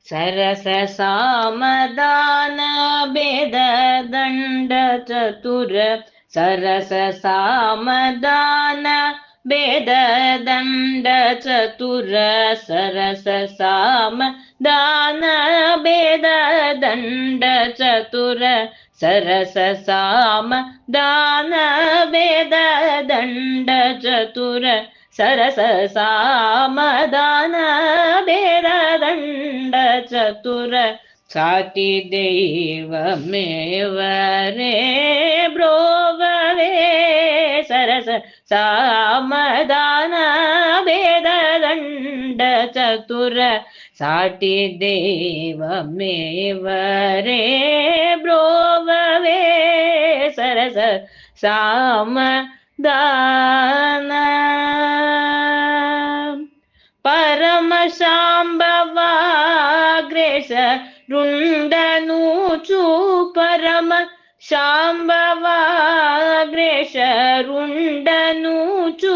सरस सामदान भेद दंड चतुर सरस सामदान भेद दंड चतुर सरस सामदान भेद दंड चतुर सरस सामदान भेद दंड चतुर सरस सामदान भेद दंड चतुर साति दैवमेव रे ब्रोववे सरस सामदान भेद दंड चतुर साति दैवमेव रे ब्रोववे सरस सामदान परम शांभवाग्रेश रुंडनूचु परम शांभवाग्रेश रुंडनूचु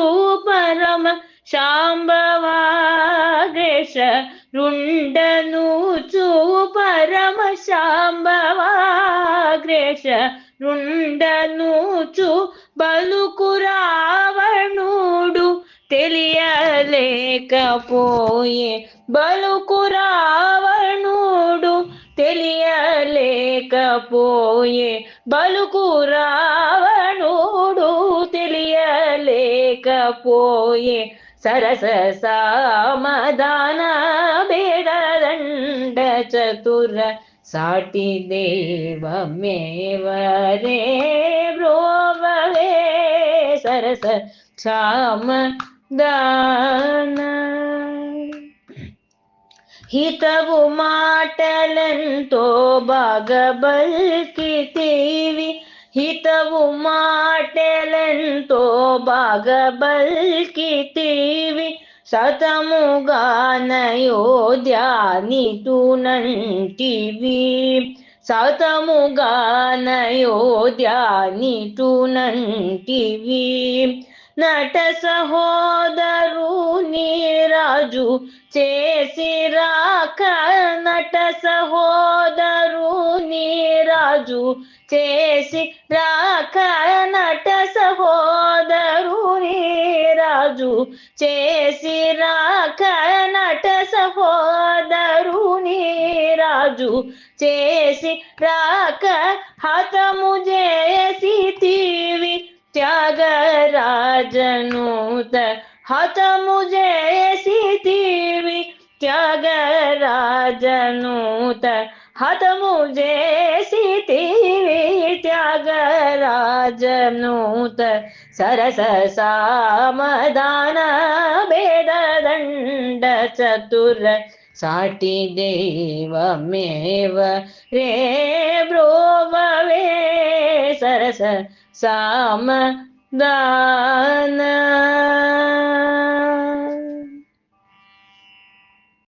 परम शांभवाग्रेश रुंडनूचु परम शांभवाग्रेश रुंडनूचु बलुकुरावणुडु తెలియలేకపోయే బలుకురావణుడు తెలియలేకపోయే బలుకురావణుడు తెలియలేకపోయే सरस सामदान भेद दंड चतुर साति देवमेव रे ब्रोववे सरस सामदान हितवु माटलंतो बागबल्कितीवि हितवु माटलंतो बागबल्कितीवि सतमुगानयोध्यानितुनंटिवि सतमुगानयोध्यानितुनंटिवि नट सहोदरुनी राजु చేసి రాక నట సహోదరుని రాజు చేసి రాక నట సహోదరుని రాజు చేసి రాక నట సహోదరుని రాజు చేసి రాక హతము చేసితివి త్యాగరాజనూత హతము చేసితివి త్యాగరాజనూత హతము చేసితివి త్యాగరాజనూత सरस सामदान भेद दंड चतुर साति देवमेव रे ब्रोववे सरस सामदान